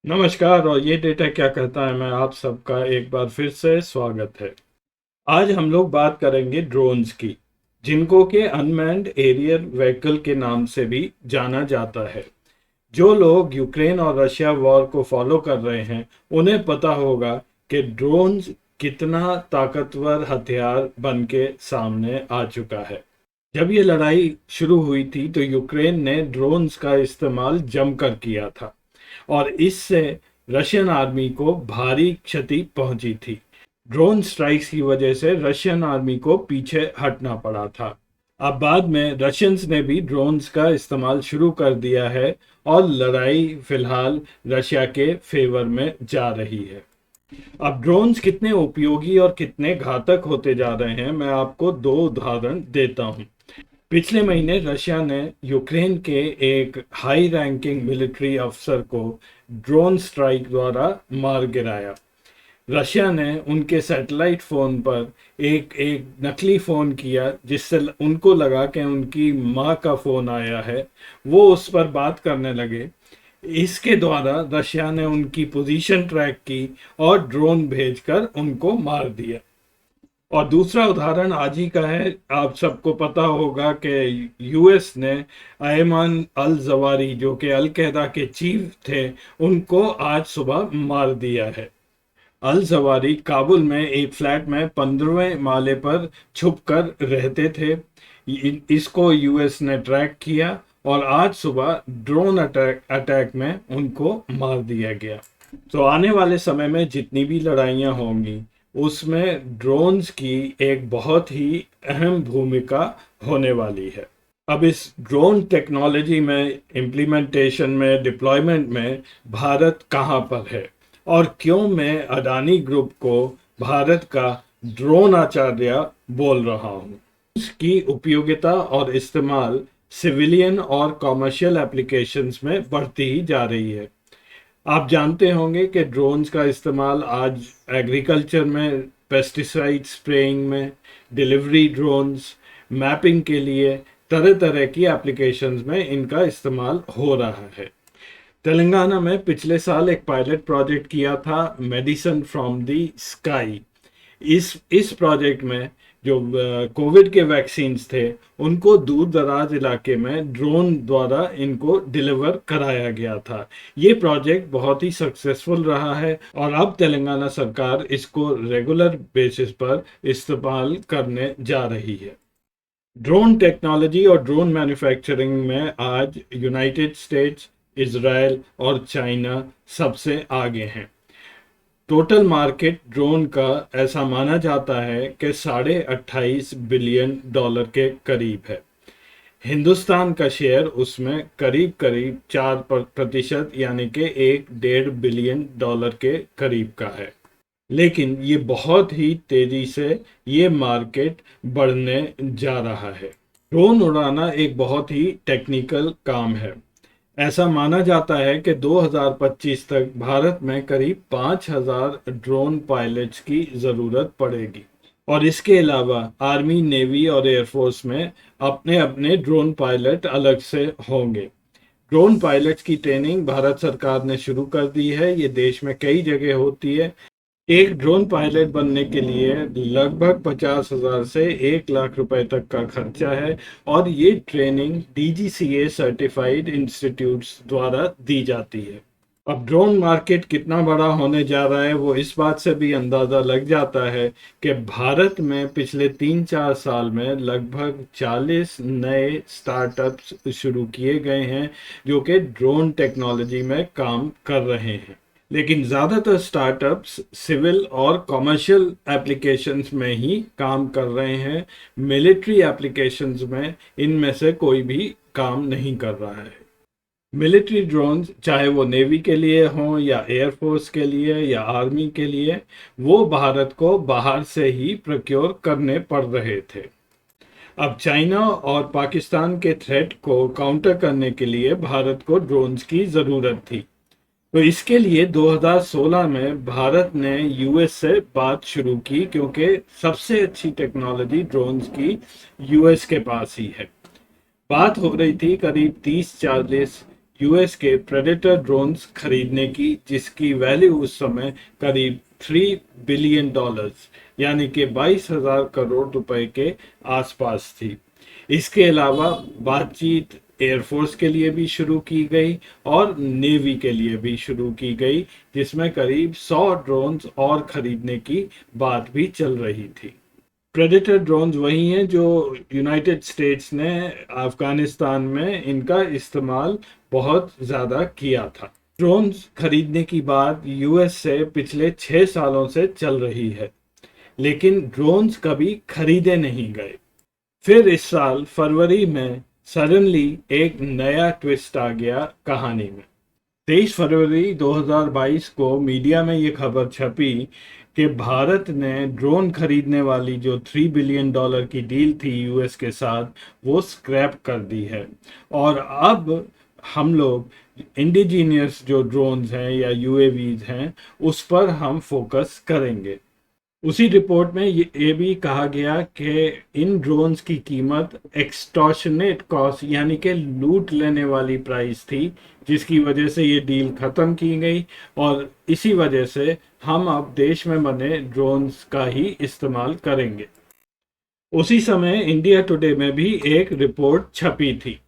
नमस्कार। और ये डेटा क्या कहता है मैं आप सबका एक बार फिर से स्वागत है। आज हम लोग बात करेंगे ड्रोन्स की, जिनको के अनमैन्ड एरियल व्हीकल के नाम से भी जाना जाता है। जो लोग यूक्रेन और रशिया वॉर को फॉलो कर रहे हैं उन्हें पता होगा कि ड्रोन्स कितना ताकतवर हथियार बन के सामने आ चुका है। जब ये लड़ाई शुरू हुई थी तो यूक्रेन ने ड्रोन्स का इस्तेमाल जमकर किया था और इससे रशियन आर्मी को भारी क्षति पहुंची थी। ड्रोन स्ट्राइक्स की वजह से रशियन आर्मी को पीछे हटना पड़ा था। अब बाद में रशियंस ने भी ड्रोन्स का इस्तेमाल शुरू कर दिया है और लड़ाई फिलहाल रशिया के फेवर में जा रही है। अब ड्रोन्स कितने उपयोगी और कितने घातक होते जा रहे हैं, मैं आपको दो उदाहरण देता हूं। पिछले महीने रशिया ने यूक्रेन के एक हाई रैंकिंग मिलिट्री अफसर को ड्रोन स्ट्राइक द्वारा मार गिराया। रशिया ने उनके सैटेलाइट फोन पर एक एक नकली फोन किया, जिससे उनको लगा कि उनकी माँ का फोन आया है। वो उस पर बात करने लगे। इसके द्वारा रशिया ने उनकी पोजीशन ट्रैक की और ड्रोन भेजकर उनको मार दिया। और दूसरा उदाहरण आज ही का है। आप सबको पता होगा कि यूएस ने अयमान अल जवारी, जो कि अल कायदा के चीफ थे, उनको आज सुबह मार दिया है। अल जवारी काबुल में एक फ्लैट में 15वें माले पर छुपकर रहते थे। इसको यूएस ने ट्रैक किया और आज सुबह ड्रोन अटैक में उनको मार दिया गया। तो आने वाले समय में जितनी भी लड़ाइयाँ होंगी उसमें ड्रोन्स की एक बहुत ही अहम भूमिका होने वाली है। अब इस ड्रोन टेक्नोलॉजी में इम्प्लीमेंटेशन में डिप्लॉयमेंट में भारत कहाँ पर है और क्यों मैं अडानी ग्रुप को भारत का ड्रोन आचार्य बोल रहा हूँ। इसकी उपयोगिता और इस्तेमाल सिविलियन और कॉमर्शियल एप्लीकेशंस में बढ़ती ही जा रही है। आप जानते होंगे कि ड्रोन्स का इस्तेमाल आज एग्रीकल्चर में, पेस्टिसाइड स्प्रेइंग में, डिलीवरी ड्रोन्स, मैपिंग के लिए तरह तरह की एप्लीकेशंस में इनका इस्तेमाल हो रहा है। तेलंगाना में पिछले साल एक पायलट प्रोजेक्ट किया था, मेडिसिन फ्रॉम द स्काई। इस प्रोजेक्ट में जो कोविड के वैक्सीन्स थे उनको दूर दराज इलाके में ड्रोन द्वारा इनको डिलीवर कराया गया था। ये प्रोजेक्ट बहुत ही सक्सेसफुल रहा है और अब तेलंगाना सरकार इसको रेगुलर बेसिस पर इस्तेमाल करने जा रही है। ड्रोन टेक्नोलॉजी और ड्रोन मैन्युफैक्चरिंग में आज यूनाइटेड स्टेट्स, इजराइल और चाइना सबसे आगे हैं। टोटल मार्केट ड्रोन का ऐसा माना जाता है कि $28 बिलियन के करीब है। हिंदुस्तान का शेयर उसमें करीब करीब 4% यानी कि $1.5 बिलियन के करीब का है। लेकिन ये बहुत ही तेजी से ये मार्केट बढ़ने जा रहा है। ड्रोन उड़ाना एक बहुत ही टेक्निकल काम है। ऐसा माना जाता है कि 2025 तक भारत में करीब 5,000 ड्रोन पायलट्स की ज़रूरत पड़ेगी और इसके अलावा आर्मी, नेवी और एयरफोर्स में अपने अपने ड्रोन पायलट अलग से होंगे। ड्रोन पायलट्स की ट्रेनिंग भारत सरकार ने शुरू कर दी है। ये देश में कई जगह होती है। एक ड्रोन पायलट बनने के लिए लगभग 50,000 से 1 लाख रुपए तक का खर्चा है और ये ट्रेनिंग डीजीसीए सर्टिफाइड इंस्टीट्यूट्स द्वारा दी जाती है। अब ड्रोन मार्केट कितना बड़ा होने जा रहा है वो इस बात से भी अंदाज़ा लग जाता है कि भारत में पिछले 3-4 साल में लगभग 40 नए स्टार्टअप्स शुरू किए गए हैं जो कि ड्रोन टेक्नोलॉजी में काम कर रहे हैं। लेकिन ज़्यादातर स्टार्टअप्स सिविल और कमर्शियल एप्लीकेशंस में ही काम कर रहे हैं। मिलिट्री एप्लीकेशंस में इनमें से कोई भी काम नहीं कर रहा है। मिलिट्री ड्रोन्स, चाहे वो नेवी के लिए हों या एयरफोर्स के लिए या आर्मी के लिए, वो भारत को बाहर से ही प्रोक्योर करने पड़ रहे थे। अब चाइना और पाकिस्तान के थ्रेट को काउंटर करने के लिए भारत को ड्रोन्स की ज़रूरत थी। तो इसके लिए 2016 में भारत ने यूएस से बात शुरू की, क्योंकि सबसे अच्छी टेक्नोलॉजी ड्रोन्स की यूएस के पास ही है। बात हो रही थी करीब 30-40 यूएस के प्रेडेटर ड्रोन्स खरीदने की, जिसकी वैल्यू उस समय करीब $3 बिलियन यानी कि 22,000 करोड़ रुपए के आसपास थी। इसके अलावा बातचीत एयरफोर्स के लिए भी शुरू की गई और नेवी के लिए भी शुरू की गई, जिसमें करीब 100 ड्रोन्स और खरीदने की बात भी चल रही थी। प्रेडेटर ड्रोन्स वही हैं जो यूनाइटेड स्टेट्स ने अफगानिस्तान में इनका इस्तेमाल बहुत ज़्यादा किया था। ड्रोन्स खरीदने की बात यूएस से पिछले 6 सालों से चल रही है, लेकिन ड्रोन्स कभी खरीदे नहीं गए। फिर इस साल फरवरी में सडनली एक नया ट्विस्ट आ गया कहानी में। 23 फरवरी 2022 को मीडिया में ये खबर छपी कि भारत ने ड्रोन खरीदने वाली जो $3 बिलियन की डील थी यूएस के साथ, वो स्क्रैप कर दी है और अब हम लोग इंडिजीनियस जो ड्रोन्स हैं या यूएवीज हैं उस पर हम फोकस करेंगे। उसी रिपोर्ट में ये भी कहा गया कि इन ड्रोन्स की कीमत एक्सटॉर्शनेट कॉस्ट यानी कि लूट लेने वाली प्राइस थी, जिसकी वजह से ये डील ख़त्म की गई और इसी वजह से हम अब देश में बने ड्रोन्स का ही इस्तेमाल करेंगे। उसी समय इंडिया टुडे में भी एक रिपोर्ट छपी थी।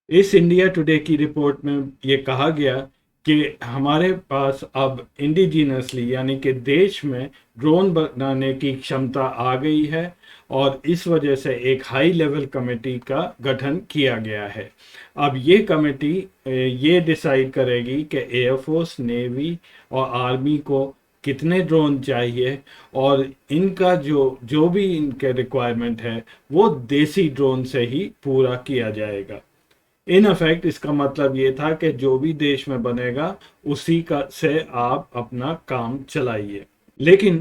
इस इंडिया टुडे की रिपोर्ट में ये कहा गया कि हमारे पास अब इंडिजीनसली यानी कि देश में ड्रोन बनाने की क्षमता आ गई है और इस वजह से एक हाई लेवल कमेटी का गठन किया गया है। अब ये कमेटी ये डिसाइड करेगी कि एयरफोर्स, नेवी और आर्मी को कितने ड्रोन चाहिए और इनका जो भी इनके रिक्वायरमेंट है वो देसी ड्रोन से ही पूरा किया जाएगा। इन अफेक्ट इसका मतलब ये था कि जो भी देश में बनेगा उसी का से आप अपना काम चलाइए। लेकिन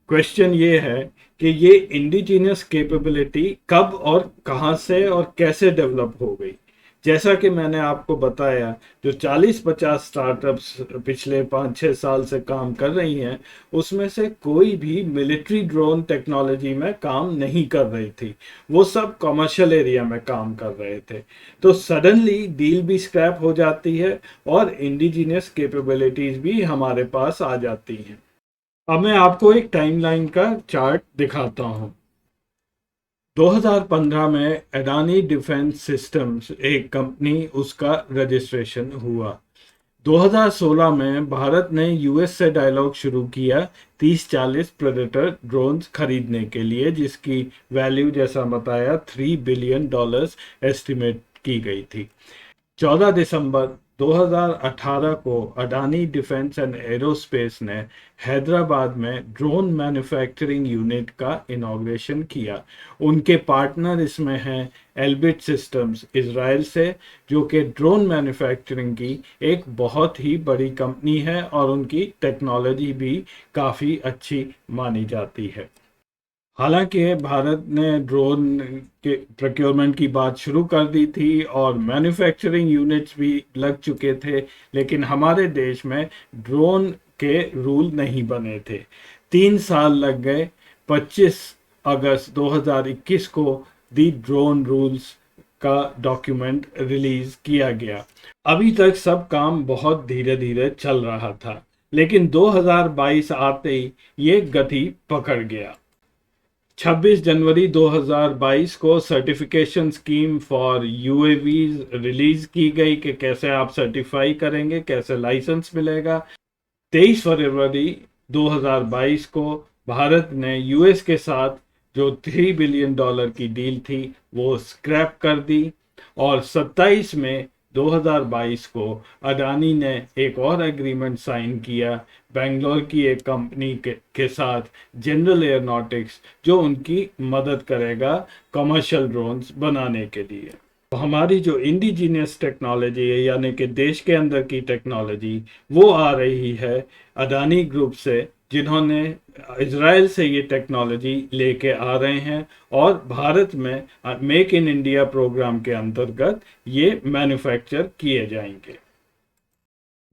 क्वेश्चन ये है कि ये इंडिजिनियस कैपेबिलिटी कब और कहां से और कैसे डेवलप हो गई। जैसा कि मैंने आपको बताया, जो 40-50 स्टार्टअप्स पिछले 5-6 साल से काम कर रही हैं उसमें से कोई भी मिलिट्री ड्रोन टेक्नोलॉजी में काम नहीं कर रही थी, वो सब कमर्शियल एरिया में काम कर रहे थे। तो सडनली डील भी स्क्रैप हो जाती है और इंडिजिनियस कैपेबिलिटीज भी हमारे पास आ जाती हैं। अब मैं आपको एक टाइमलाइन का चार्ट दिखाता हूँ। 2015 में अडानी डिफेंस सिस्टम्स एक कंपनी, उसका रजिस्ट्रेशन हुआ। 2016 में भारत ने यूएस से डायलॉग शुरू किया 30-40 प्रेडेटर ड्रोन्स खरीदने के लिए, जिसकी वैल्यू जैसा बताया $3 बिलियन एस्टिमेट की गई थी। 14 दिसंबर 2018 को अडानी डिफेंस एंड एरोस्पेस ने हैदराबाद में ड्रोन मैन्युफैक्चरिंग यूनिट का इनॉग्रेशन किया। उनके पार्टनर इसमें हैं एल्बिट सिस्टम्स इजराइल से, जो कि ड्रोन मैन्युफैक्चरिंग की एक बहुत ही बड़ी कंपनी है और उनकी टेक्नोलॉजी भी काफ़ी अच्छी मानी जाती है। हालांकि भारत ने ड्रोन के प्रोक्योरमेंट की बात शुरू कर दी थी और मैन्युफैक्चरिंग यूनिट्स भी लग चुके थे, लेकिन हमारे देश में ड्रोन के रूल नहीं बने थे। 3 साल लग गए। 25 अगस्त 2021 को दी ड्रोन रूल्स का डॉक्यूमेंट रिलीज किया गया। अभी तक सब काम बहुत धीरे धीरे चल रहा था, लेकिन 2022 आते ही ये गति पकड़ गया। 26 जनवरी 2022 को certification scheme for UAVs release की गई कि कैसे आप सर्टिफाई करेंगे, कैसे लाइसेंस मिलेगा। 23 फरवरी 2022 को भारत ने यूएस के साथ जो $3 बिलियन की डील थी वो स्क्रैप कर दी और 27 मई 2022 को अडानी ने एक और एग्रीमेंट साइन किया बेंगलोर की एक कंपनी के साथ, जनरल एयरोनॉटिक्स, जो उनकी मदद करेगा कमर्शियल ड्रोन्स बनाने के लिए। तो हमारी जो इंडिजीनियस टेक्नोलॉजी है यानी कि देश के अंदर की टेक्नोलॉजी, वो आ रही है अडानी ग्रुप से, जिन्होंने इजराइल से ये टेक्नोलॉजी लेके आ रहे हैं और भारत में मेक इन इंडिया प्रोग्राम के अंतर्गत ये मैन्युफैक्चर किए जाएंगे।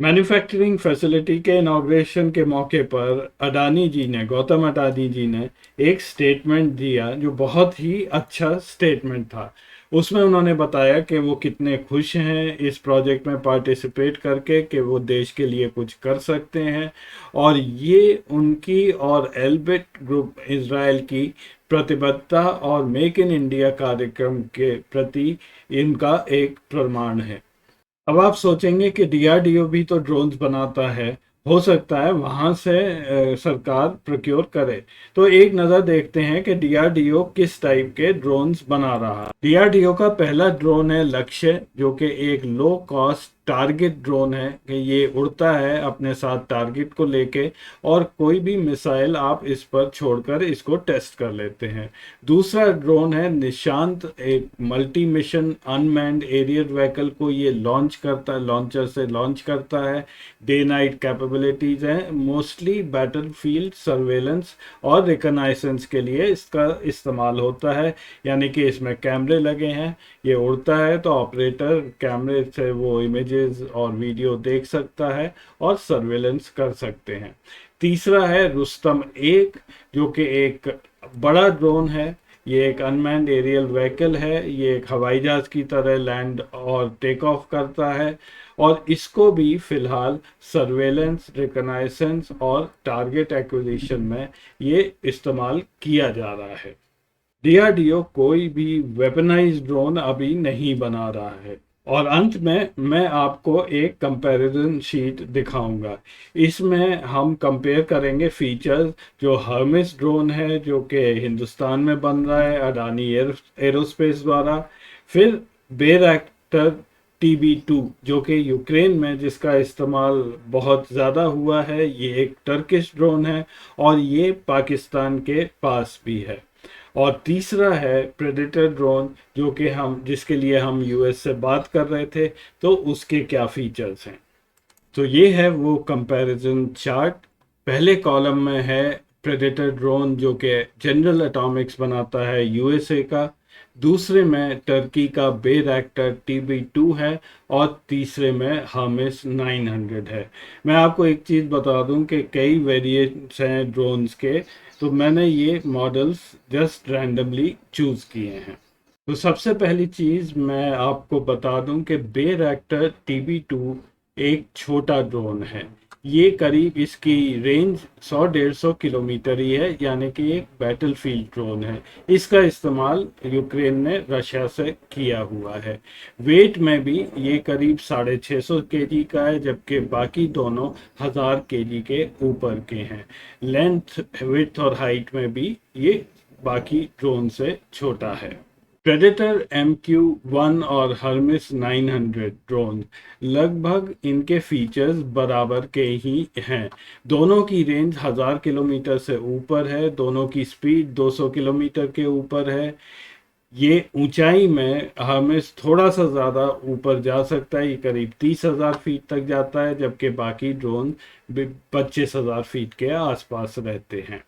मैन्युफैक्चरिंग फैसिलिटी के इनॉग्रेशन के मौके पर अडानी जी ने, गौतम अडानी जी ने एक स्टेटमेंट दिया जो बहुत ही अच्छा स्टेटमेंट था। उसमें उन्होंने बताया कि वो कितने खुश हैं इस प्रोजेक्ट में पार्टिसिपेट करके, कि वो देश के लिए कुछ कर सकते हैं, और ये उनकी और एल्बिट ग्रुप इज़राइल की प्रतिबद्धता और मेक इन इंडिया कार्यक्रम के प्रति इनका एक प्रमाण है। अब आप सोचेंगे कि डीआरडीओ भी तो ड्रोन्स बनाता है, हो सकता है वहां से सरकार प्रोक्योर करे। तो एक नज़र देखते हैं कि डीआरडीओ किस टाइप के ड्रोन्स बना रहा है। डीआरडीओ का पहला ड्रोन है लक्ष्य, जो कि एक लो कॉस्ट टारगेट ड्रोन है, कि ये उड़ता है अपने साथ टारगेट को लेके, और कोई भी मिसाइल आप इस पर छोड़कर इसको टेस्ट कर लेते हैं। दूसरा ड्रोन है निशांत, एक multi mission unmanned aerial vehicle को ये लॉन्च करता है, लॉन्चर से लॉन्च करता है। डे नाइट कैपेबिलिटीज हैं, मोस्टली बैटलफील्ड सर्वेलेंस और रिकॉनाइसेंस के लिए इसका इस्तेमाल होता है, यानी कि इसमें कैमरे लगे हैं, ये उड़ता है तो ऑपरेटर कैमरे से वो इमेजेस और वीडियो देख सकता है और सर्वेलेंस कर सकते हैं। तीसरा है रुस्तम एक, जो कि एक बड़ा ड्रोन है। ये एक अनमैन्ड एरियल व्हीकल है, ये एक हवाई जहाज की तरह लैंड और टेक ऑफ करता है, और इसको भी फिलहाल सर्वेलेंस, रिकॉनाइसेंस और टारगेट एक्विजिशन में ये इस्तेमाल किया जा रहा है। डीआरडीओ कोई भी वेपनाइज्ड ड्रोन अभी नहीं बना रहा है। और अंत में मैं आपको एक कंपैरिजन शीट दिखाऊंगा। इसमें हम कंपेयर करेंगे फीचर्स जो हर्मिस ड्रोन है, जो कि हिंदुस्तान में बन रहा है अडानी एरोस्पेस द्वारा, फिर बेरैक्टर TB2 जो कि यूक्रेन में जिसका इस्तेमाल बहुत ज़्यादा हुआ है, ये एक टर्किश ड्रोन है और ये पाकिस्तान के पास भी है। और तीसरा है प्रेडेटर ड्रोन, जो कि हम जिसके लिए हम यूएस से बात कर रहे थे, तो उसके क्या फीचर्स हैं। तो ये है वो कंपैरिजन चार्ट। पहले कॉलम में है प्रेडेटर ड्रोन, जो कि जनरल एटॉमिक्स बनाता है यूएसए का। दूसरे में टर्की का बेरैक्टर TB2 है, और तीसरे में हर्मेस 900 है। मैं आपको एक चीज़ बता दूं कि कई वेरिएंट्स हैं ड्रोन्स के, तो मैंने ये मॉडल्स जस्ट रैंडमली चूज़ किए हैं। तो सबसे पहली चीज़ मैं आपको बता दूं कि बेरैक्टर TB2 एक छोटा ड्रोन है। ये करीब इसकी रेंज 100-150 किलोमीटर ही है, यानी कि एक बैटलफील्ड ड्रोन है। इसका इस्तेमाल यूक्रेन ने रशिया से किया हुआ है। वेट में भी ये करीब 650 kg का है, जबकि बाकी दोनों 1000 kg के ऊपर के हैं। लेंथ, विड्थ और हाइट में भी ये बाकी ड्रोन से छोटा है। प्रेडेटर MQ-1 और हर्मिस 900 ड्रोन लगभग इनके फीचर्स बराबर के ही हैं। दोनों की रेंज 1000 किलोमीटर से ऊपर है, दोनों की स्पीड 200 किलोमीटर के ऊपर है। ये ऊंचाई में हर्मिस थोड़ा सा ज़्यादा ऊपर जा सकता है, ये करीब 30,000 फीट तक जाता है, जबकि बाकी ड्रोन 25,000 फीट के आसपास रहते हैं।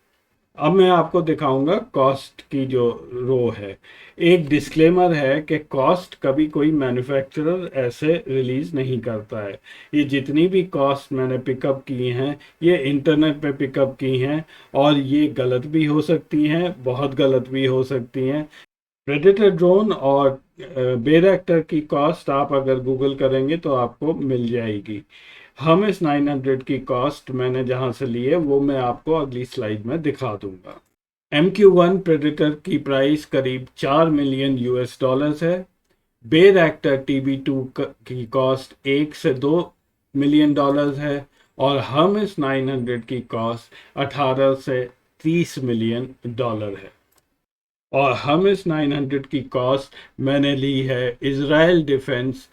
अब मैं आपको दिखाऊंगा कॉस्ट की जो रो है। एक डिस्क्लेमर है कि कॉस्ट कभी कोई मैन्युफैक्चरर ऐसे रिलीज नहीं करता है। ये जितनी भी कॉस्ट मैंने पिकअप की हैं, ये इंटरनेट पे पिकअप की हैं, और ये गलत भी हो सकती हैं, बहुत गलत भी हो सकती हैं। प्रेडेटर ड्रोन और बेरैक्टर की कॉस्ट आप अगर गूगल करेंगे तो आपको मिल जाएगी। हर्मेस 900 की कॉस्ट मैंने जहां से ली है वो मैं आपको अगली स्लाइड में दिखा दूंगा। MQ-1 प्रेडेटर की प्राइस करीब 4 मिलियन US डॉलर्स है। बेरैक्टर TB2 की कॉस्ट 1 से 2 मिलियन डॉलर्स है, और हर्मेस 900 की कॉस्ट 18 से 30 मिलियन डॉलर है। और हर्मेस 900 की कॉस्ट मैंने ली है इजराइल डिफेंस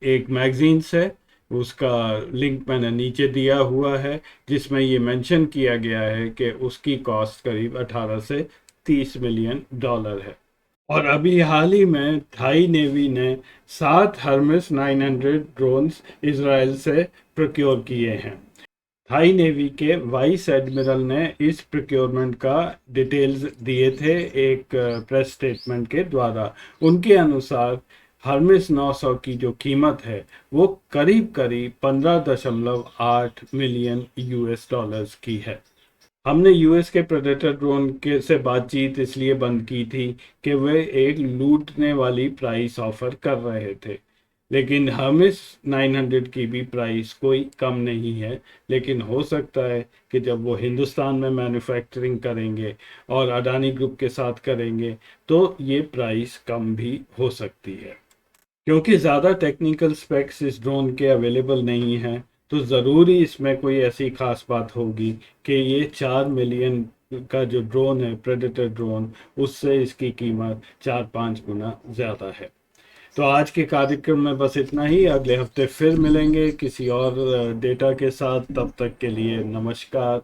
एक मैगजीन से, उसका लिंक मैंने नीचे दिया हुआ है, जिसमें ये मेंशन किया गया है कि उसकी कॉस्ट करीब 18 से 30 मिलियन डॉलर है। और अभी हाल ही में थाई नेवी ने 7 हर्मेस 900 ड्रोन्स इजराइल से प्रोक्योर किए हैं। थाई नेवी के वाइस एडमिरल ने इस प्रोक्योरमेंट का डिटेल्स दिए थे एक प्रेस स्टेटमेंट के द्वारा। उनके अनुसार हर्मेस 900 की जो कीमत है वो करीब करीब 15.8 मिलियन US डॉलर्स की है। हमने यूएस के प्रेडेटर ड्रोन के से बातचीत इसलिए बंद की थी कि वे एक लूटने वाली प्राइस ऑफर कर रहे थे। लेकिन हम इस 900 की भी प्राइस कोई कम नहीं है। लेकिन हो सकता है कि जब वो हिंदुस्तान में मैन्युफैक्चरिंग करेंगे और अडानी ग्रुप के साथ करेंगे तो ये प्राइस कम भी हो सकती है। क्योंकि ज़्यादा टेक्निकल स्पेक्स इस ड्रोन के अवेलेबल नहीं हैं, तो ज़रूरी इसमें कोई ऐसी खास बात होगी कि ये 4 मिलियन का जो ड्रोन है प्रेडेटर ड्रोन, उससे इसकी कीमत 4-5 गुना ज़्यादा है। तो आज के कार्यक्रम में बस इतना ही। अगले हफ्ते फिर मिलेंगे किसी और डेटा के साथ। तब तक के लिए नमस्कार।